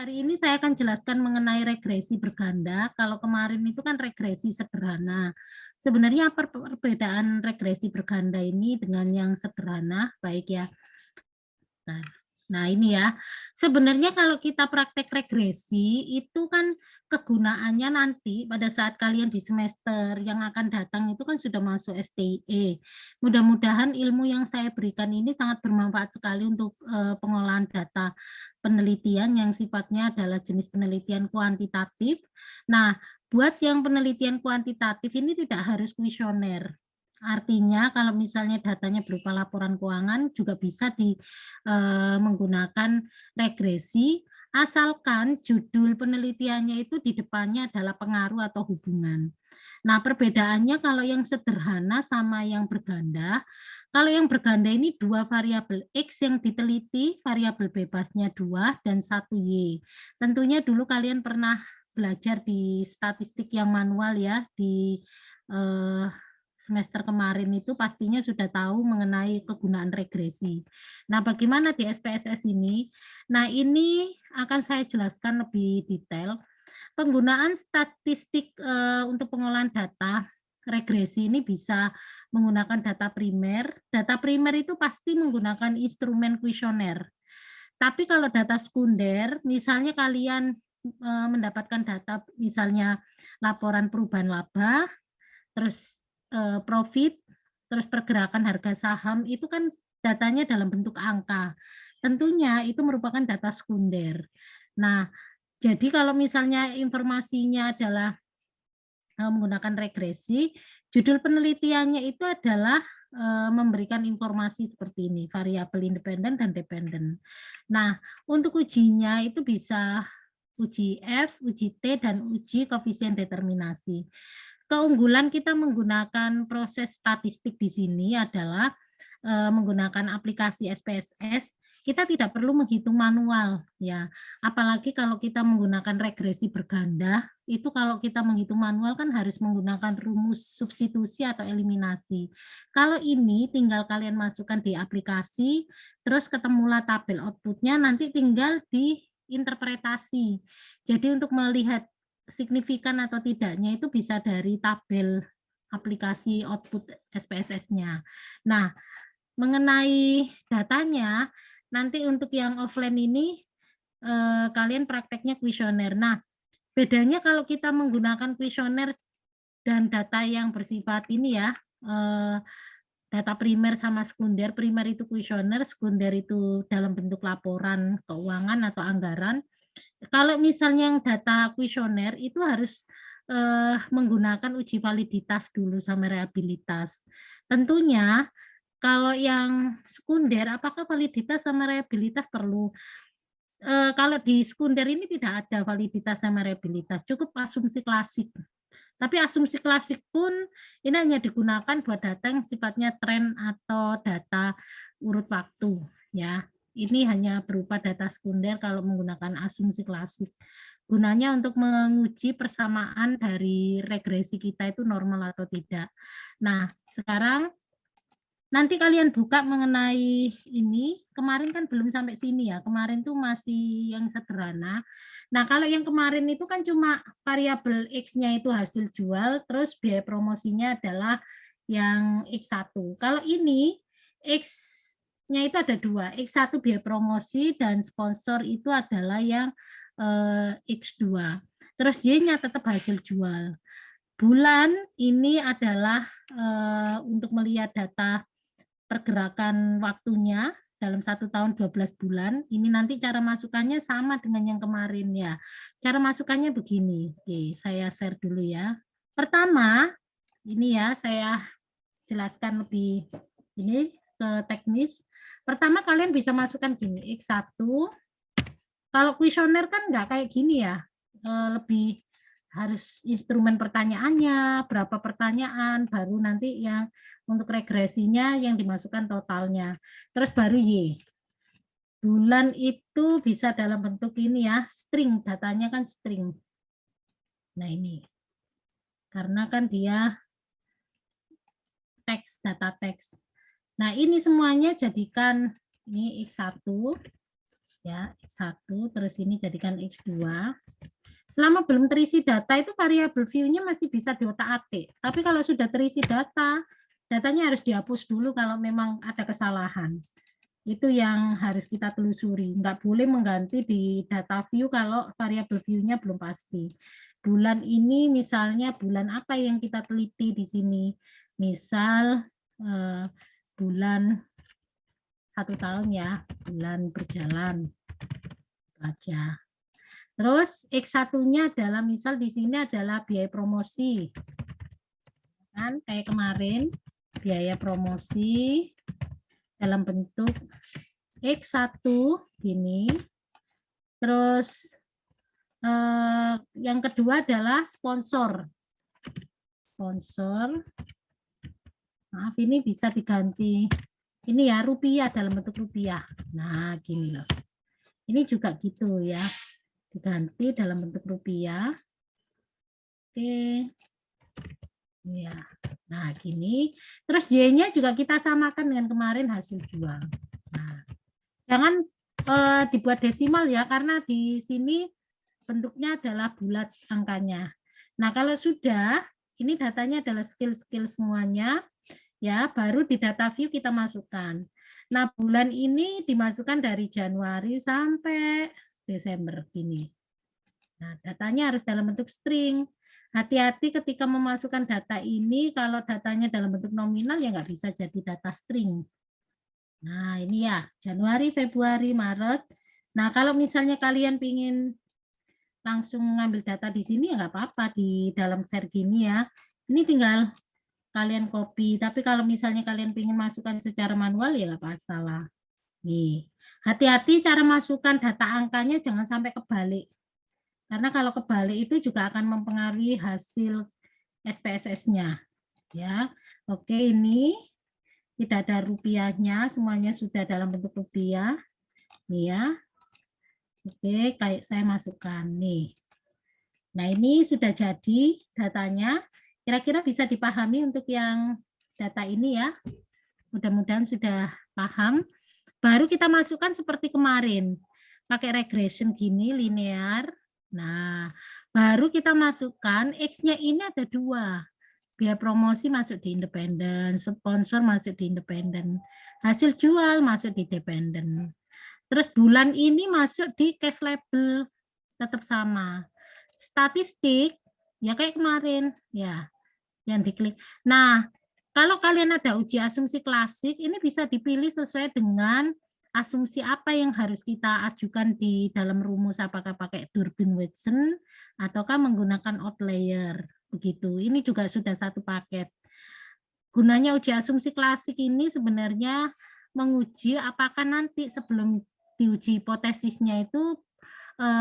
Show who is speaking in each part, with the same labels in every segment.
Speaker 1: Hari ini saya akan jelaskan mengenai regresi berganda. Kalau kemarin itu kan regresi sederhana. Sebenarnya apa perbedaan regresi berganda ini dengan yang sederhana? Baik ya. Nah, nah ini ya, sebenarnya kalau kita praktek regresi itu kan kegunaannya nanti pada saat kalian di semester yang akan datang itu kan sudah masuk STIE. Mudah-mudahan ilmu yang saya berikan ini sangat bermanfaat sekali untuk pengolahan data penelitian yang sifatnya adalah jenis penelitian kuantitatif. Nah, buat yang penelitian kuantitatif ini tidak harus kuesioner. Artinya kalau misalnya datanya berupa laporan keuangan juga bisa menggunakan regresi, asalkan judul penelitiannya itu di depannya adalah pengaruh atau hubungan. Nah, perbedaannya kalau yang sederhana sama yang berganda, kalau yang berganda ini dua variabel X yang diteliti, variabel bebasnya 2 dan 1Y. Tentunya dulu kalian pernah belajar di statistik yang manual ya, di eh, semester kemarin itu pastinya sudah tahu mengenai kegunaan regresi. Nah, bagaimana di SPSS ini? Nah, ini akan saya jelaskan lebih detail. Penggunaan statistik untuk pengolahan data regresi ini bisa menggunakan data primer. Data primer itu pasti menggunakan instrumen kuesioner. Tapi kalau data sekunder, misalnya kalian mendapatkan data misalnya laporan perubahan laba, terus profit, terus pergerakan harga saham, itu kan datanya dalam bentuk angka. Tentunya itu merupakan data sekunder. Nah, jadi kalau misalnya informasinya adalah menggunakan regresi, judul penelitiannya itu adalah memberikan informasi seperti ini, variabel independen dan dependen. Nah, untuk ujinya itu bisa uji F, uji T, dan uji koefisien determinasi. Keunggulan kita menggunakan proses statistik di sini adalah menggunakan aplikasi SPSS, kita tidak perlu menghitung manual ya. Apalagi kalau kita menggunakan regresi berganda, itu kalau kita menghitung manual kan harus menggunakan rumus substitusi atau eliminasi. Kalau ini tinggal kalian masukkan di aplikasi, terus ketemulah tabel outputnya, nanti tinggal diinterpretasi. Jadi untuk melihat signifikan atau tidaknya itu bisa dari tabel aplikasi output SPSS-nya. Nah, mengenai datanya, nanti untuk yang offline ini kalian prakteknya kuesioner. Nah, bedanya kalau kita menggunakan kuesioner dan data yang bersifat ini ya, data primer sama sekunder. Primer itu kuesioner, sekunder itu dalam bentuk laporan keuangan atau anggaran. Kalau misalnya yang data kuesioner itu harus menggunakan uji validitas dulu sama reliabilitas. Tentunya kalau yang sekunder, apakah validitas sama reliabilitas perlu? Kalau di sekunder ini tidak ada validitas sama reliabilitas, cukup asumsi klasik. Tapi asumsi klasik pun ini hanya digunakan buat data yang sifatnya tren atau data urut waktu ya. Ini hanya berupa data sekunder kalau menggunakan asumsi klasik. Gunanya untuk menguji persamaan dari regresi kita itu normal atau tidak. Nah, sekarang nanti kalian buka mengenai ini, kemarin kan belum sampai sini ya, kemarin tuh masih yang sederhana. Nah, kalau yang kemarin itu kan cuma variabel X-nya itu hasil jual, terus biaya promosinya adalah yang X1. Kalau ini, X-nya itu ada dua, X1 biaya promosi dan sponsor itu adalah yang X2. Terus Y-nya tetap hasil jual. Bulan ini adalah untuk melihat data pergerakan waktunya dalam 1 tahun 12 bulan. Ini nanti cara masukannya sama dengan yang kemarin ya. Cara masukannya begini. Oke, saya share dulu ya. Pertama, ini ya saya jelaskan lebih ini ke teknis. Pertama kalian bisa masukkan gini, X1. Kalau kuesioner kan nggak kayak gini ya. Lebih harus instrumen pertanyaannya, berapa pertanyaan, baru nanti yang untuk regresinya yang dimasukkan totalnya. Terus baru Y. Bulan itu bisa dalam bentuk ini ya, string, datanya kan string. Nah ini, karena kan dia teks, data teks. Nah ini semuanya jadikan ini X1. Ya, X1, terus ini jadikan X2. Selama belum terisi data itu variabel view-nya masih bisa diotak-atik. Tapi kalau sudah terisi data, datanya harus dihapus dulu kalau memang ada kesalahan. Itu yang harus kita telusuri. Nggak boleh mengganti di data view kalau variabel view-nya belum pasti. Bulan ini misalnya bulan apa yang kita teliti di sini. Misal bulan 1 tahun ya, bulan berjalan aja. Terus X1-nya adalah misal di sini adalah biaya promosi. Kan kayak kemarin biaya promosi dalam bentuk X1 gini. Terus yang kedua adalah sponsor. Sponsor. Maaf, ini bisa diganti. Ini ya rupiah dalam bentuk rupiah. Nah, gini loh. Ini juga gitu ya. Diganti dalam bentuk rupiah. Oke. Ya. Nah, gini. Terus Y-nya juga kita samakan dengan kemarin hasil jual. Nah, jangan dibuat desimal ya, karena di sini bentuknya adalah bulat angkanya. Nah, kalau sudah, ini datanya adalah skill-skill semuanya, ya, baru di data view kita masukkan. Nah, bulan ini dimasukkan dari Januari sampai Desember gini. Nah, datanya harus dalam bentuk string. Hati-hati ketika memasukkan data ini, kalau datanya dalam bentuk nominal ya nggak bisa jadi data string. Nah, ini ya, Januari, Februari, Maret. Nah, kalau misalnya kalian ingin langsung ngambil data di sini ya nggak apa-apa di dalam share gini ya. Ini tinggal kalian copy. Tapi kalau misalnya kalian ingin masukkan secara manual ya nggak masalah. Nih, hati-hati cara masukkan data angkanya jangan sampai kebalik. Karena kalau kebalik itu juga akan mempengaruhi hasil SPSS-nya. Ya, oke, ini tidak ada rupiahnya, semuanya sudah dalam bentuk rupiah. Nih ya. Oke, kayak saya masukkan nih. Nah, ini sudah jadi datanya. Kira-kira bisa dipahami untuk yang data ini ya. Mudah-mudahan sudah paham. Baru kita masukkan seperti kemarin. Pakai regression gini, linear. Nah, baru kita masukkan X-nya ini ada 2. Biaya promosi masuk di independen, sponsor masuk di independen, hasil jual masuk di dependen. Terus bulan ini masuk di cash label, tetap sama. Statistik, ya kayak kemarin, ya, yang diklik. Nah, kalau kalian ada uji asumsi klasik, ini bisa dipilih sesuai dengan asumsi apa yang harus kita ajukan di dalam rumus, apakah pakai Durbin-Watson ataukah menggunakan outlier. Begitu. Ini juga sudah satu paket. Gunanya uji asumsi klasik ini sebenarnya menguji apakah nanti sebelum diuji hipotesisnya itu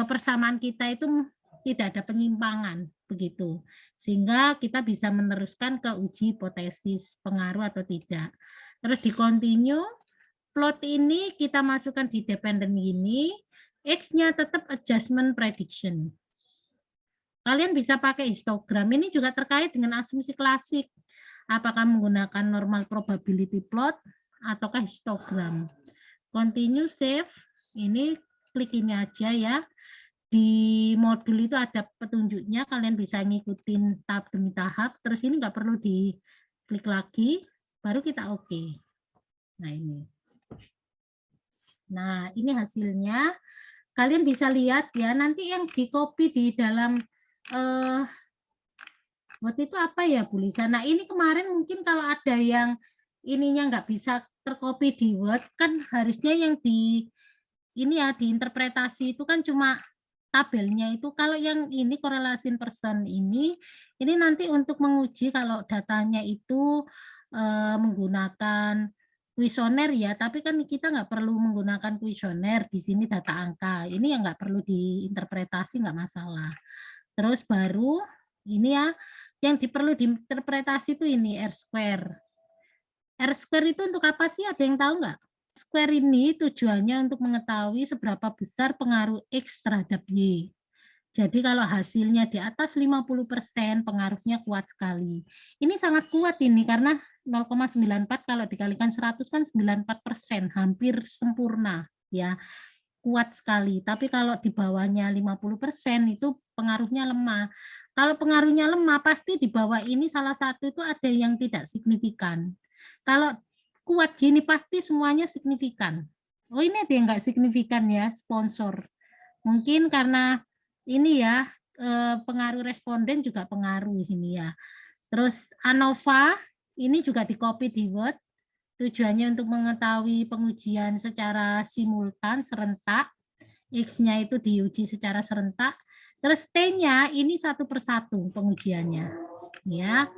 Speaker 1: persamaan kita itu tidak ada penyimpangan begitu, sehingga kita bisa meneruskan ke uji hipotesis pengaruh atau tidak. Terus di continue, plot ini kita masukkan di dependent ini, X-nya tetap adjustment prediction. Kalian bisa pakai histogram, ini juga terkait dengan asumsi klasik. Apakah menggunakan normal probability plot ataukah histogram. Continue, save, ini klik ini aja ya. Di modul itu ada petunjuknya, kalian bisa ngikutin tahap demi tahap, terus ini nggak perlu diklik lagi, baru kita oke. Nah ini. Nah ini hasilnya, kalian bisa lihat ya, nanti yang di copy di dalam waktu itu apa ya Bu Lisa? Nah ini kemarin mungkin kalau ada yang ininya nggak bisa tercopy di Word, kan harusnya yang di ini ya diinterpretasi itu kan cuma tabelnya itu. Kalau yang ini korelasi person ini nanti untuk menguji kalau datanya itu menggunakan kuesioner ya, tapi kan kita nggak perlu menggunakan kuesioner di sini data angka. Ini yang nggak perlu diinterpretasi, nggak masalah. Terus baru ini ya, yang perlu diinterpretasi itu ini R square. R square itu untuk apa sih? Ada yang tahu nggak? Square ini tujuannya untuk mengetahui seberapa besar pengaruh X terhadap Y. Jadi kalau hasilnya di atas 50%, pengaruhnya kuat sekali. Ini sangat kuat ini karena 0,94 kalau dikalikan 100 kan 94%, hampir sempurna ya. kuat sekali. Tapi kalau di bawahnya 50% itu pengaruhnya lemah. Kalau pengaruhnya lemah, pasti di bawah ini salah satu itu ada yang tidak signifikan. Kalau kuat gini pasti semuanya signifikan. Oh, ini ada yang nggak signifikan ya, sponsor. Mungkin karena ini ya, pengaruh responden juga pengaruh ini ya. Terus ANOVA, ini juga di-copy di Word. Tujuannya untuk mengetahui pengujian secara simultan, serentak. X-nya itu diuji secara serentak. Terus T-nya ini satu persatu pengujiannya. Ya,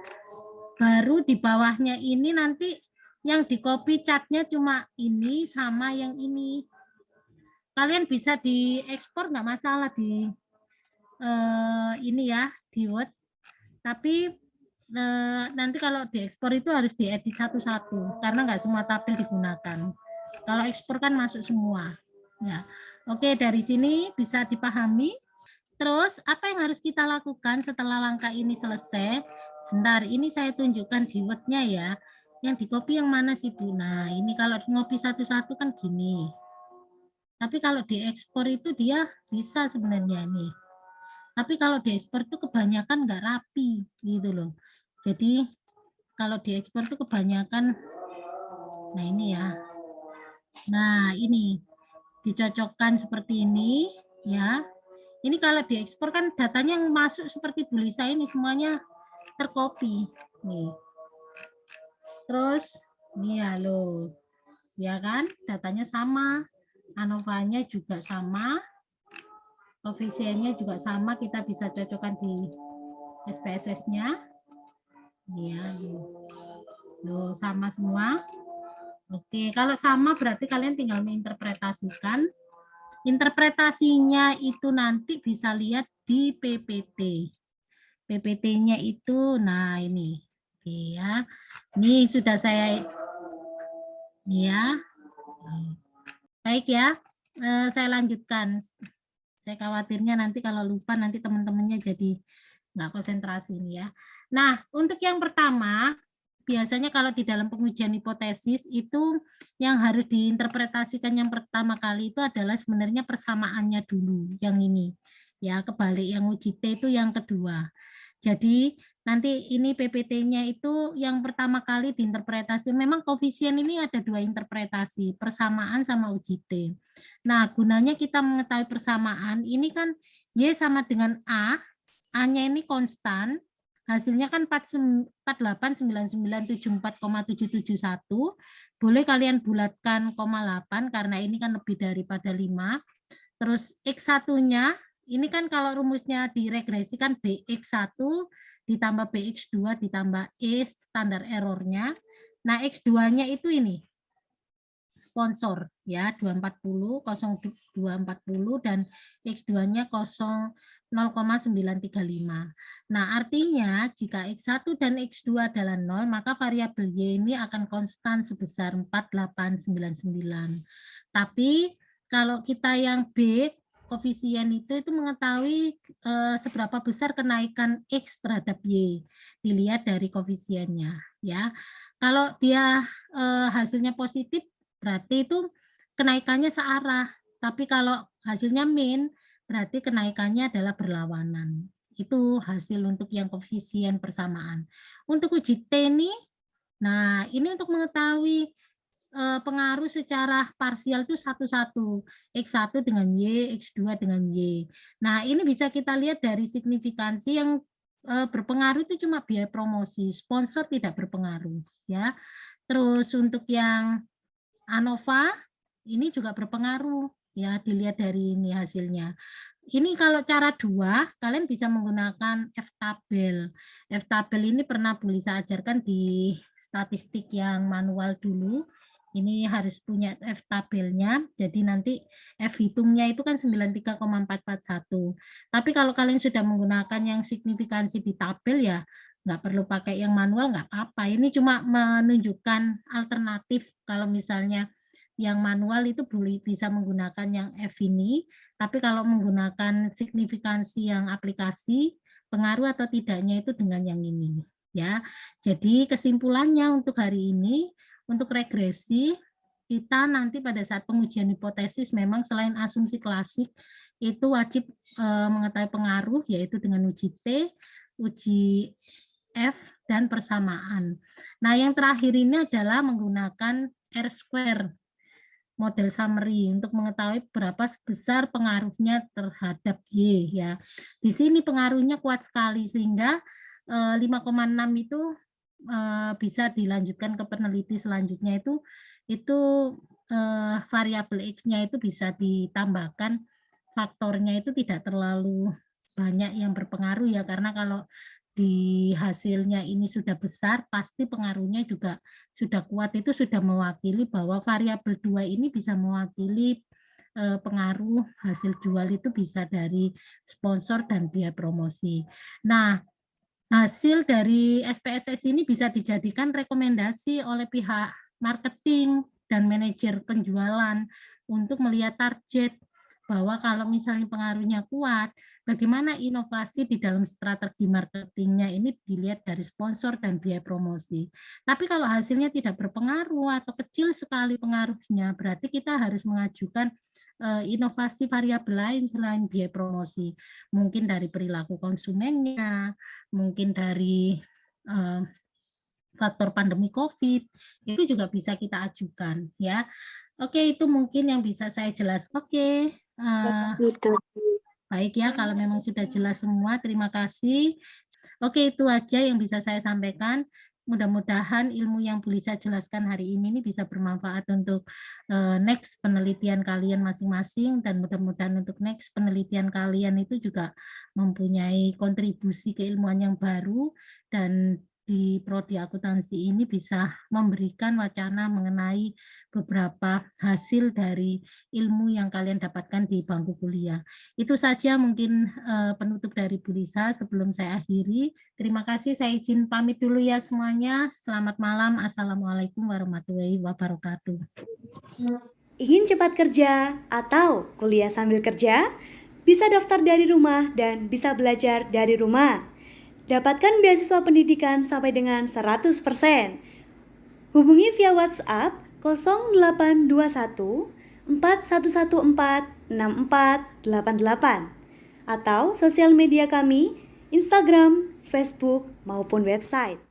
Speaker 1: baru di bawahnya ini nanti yang di copy catnya cuma ini sama yang ini. Kalian bisa diekspor nggak masalah di ini ya di Word. Tapi nanti kalau diekspor itu harus diedit satu-satu karena nggak semua tabel digunakan. Kalau ekspor kan masuk semua. Ya, oke, dari sini bisa dipahami. Terus apa yang harus kita lakukan setelah langkah ini selesai? Sebentar, ini saya tunjukkan di Word-nya ya. Yang di copy yang mana sih Bu? Nah, ini kalau ngopi satu-satu kan gini. Tapi kalau diekspor itu dia bisa sebenarnya nih. Tapi kalau diekspor itu kebanyakan nggak rapi gitu loh. Jadi kalau diekspor itu kebanyakan, nah ini ya. Nah ini dicocokkan seperti ini ya. Ini kalau diekspor kan datanya yang masuk seperti Bu Lisa ini semuanya tercopy nih. Terus nih ya loh, ya kan datanya sama, ANOVA-nya juga sama, koefisiennya juga sama, kita bisa cocokkan di SPSS-nya. Iya, loh sama semua. Oke, kalau sama berarti kalian tinggal menginterpretasikan. Interpretasinya itu nanti bisa lihat di PPT. PPT-nya itu, nah ini, oke ya. Ini sudah saya, ya. Baik ya, saya lanjutkan. Saya khawatirnya nanti kalau lupa nanti teman-temannya jadi nggak konsentrasi ini ya. Nah, untuk yang pertama, biasanya kalau di dalam pengujian hipotesis itu yang harus diinterpretasikan yang pertama kali itu adalah sebenarnya persamaannya dulu, yang ini. Ya, kebalik yang uji T itu yang kedua. Jadi nanti ini PPT-nya itu yang pertama kali diinterpretasi. Memang koefisien ini ada dua interpretasi, persamaan sama uji T. Nah, gunanya kita mengetahui persamaan, ini kan Y sama dengan A, A-nya ini konstan, hasilnya kan 489974,771. Boleh kalian bulatkan 8 karena ini kan lebih daripada 5. Terus X1-nya, ini kan kalau rumusnya diregresikan BX1 ditambah BX2 ditambah E standar errornya. Nah, X2-nya itu ini, sponsor ya 240 0240 dan X2-nya 0,935. Nah, artinya jika X1 dan X2 adalah 0, maka variabel Y ini akan konstan sebesar 4899. Tapi kalau kita yang B, koefisien itu mengetahui seberapa besar kenaikan X terhadap Y. Dilihat dari koefisiennya ya. Kalau dia hasilnya positif, berarti itu kenaikannya searah. Tapi kalau hasilnya min, berarti kenaikannya adalah berlawanan. Itu hasil untuk yang koefisien persamaan. Untuk uji T ini, nah ini untuk mengetahui pengaruh secara parsial itu satu-satu. X1 dengan Y, X2 dengan Y. Nah ini bisa kita lihat dari signifikansi yang berpengaruh itu cuma biaya promosi, sponsor tidak berpengaruh. Ya. Terus untuk yang ANOVA ini juga berpengaruh ya, dilihat dari ini hasilnya. Ini kalau cara dua, kalian bisa menggunakan F-tabel. F-tabel ini pernah Bu Lisa ajarkan di statistik yang manual dulu. Ini harus punya F-tabelnya, jadi nanti F hitungnya itu kan 93,441. Tapi kalau kalian sudah menggunakan yang signifikansi di tabel ya, nggak perlu pakai yang manual, nggak apa-apa. Ini cuma menunjukkan alternatif kalau misalnya yang manual itu bisa menggunakan yang F ini, tapi kalau menggunakan signifikansi yang aplikasi, pengaruh atau tidaknya itu dengan yang ini. Ya, jadi kesimpulannya untuk hari ini, untuk regresi, kita nanti pada saat pengujian hipotesis memang selain asumsi klasik itu wajib mengetahui pengaruh, yaitu dengan uji T, uji F, dan persamaan. Nah, yang terakhir ini adalah menggunakan R-square model summary untuk mengetahui berapa besar pengaruhnya terhadap Y ya. Di sini pengaruhnya kuat sekali sehingga 5,6 itu bisa dilanjutkan ke peneliti selanjutnya itu variabel X-nya itu bisa ditambahkan, faktornya itu tidak terlalu banyak yang berpengaruh ya, karena kalau di hasilnya ini sudah besar, pasti pengaruhnya juga sudah kuat, itu sudah mewakili bahwa variabel 2 ini bisa mewakili pengaruh hasil jual itu bisa dari sponsor dan biaya promosi. Nah, hasil dari SPSS ini bisa dijadikan rekomendasi oleh pihak marketing dan manajer penjualan untuk melihat target bahwa kalau misalnya pengaruhnya kuat, bagaimana inovasi di dalam strategi marketingnya ini dilihat dari sponsor dan biaya promosi. Tapi kalau hasilnya tidak berpengaruh atau kecil sekali pengaruhnya, berarti kita harus mengajukan inovasi variabel lain selain biaya promosi. Mungkin dari perilaku konsumennya, mungkin dari faktor pandemi COVID, itu juga bisa kita ajukan ya. Oke, itu mungkin yang bisa saya jelaskan. Oke, baik ya, kalau memang sudah jelas semua, terima kasih. Oke, itu aja yang bisa saya sampaikan. Mudah-mudahan ilmu yang Bu Lisa jelaskan hari ini bisa bermanfaat untuk next penelitian kalian masing-masing, dan mudah-mudahan untuk next penelitian kalian itu juga mempunyai kontribusi keilmuan yang baru, dan di prodi akuntansi ini bisa memberikan wacana mengenai beberapa hasil dari ilmu yang kalian dapatkan di bangku kuliah. Itu saja mungkin penutup dari Bu Lisa sebelum saya akhiri. Terima kasih, saya izin pamit dulu ya semuanya. Selamat malam. Assalamualaikum warahmatullahi wabarakatuh.
Speaker 2: Ingin cepat kerja atau kuliah sambil kerja? Bisa daftar dari rumah dan bisa belajar dari rumah. Dapatkan beasiswa pendidikan sampai dengan 100%. Hubungi via WhatsApp 0821 4114 6488 atau sosial media kami, Instagram, Facebook, maupun website.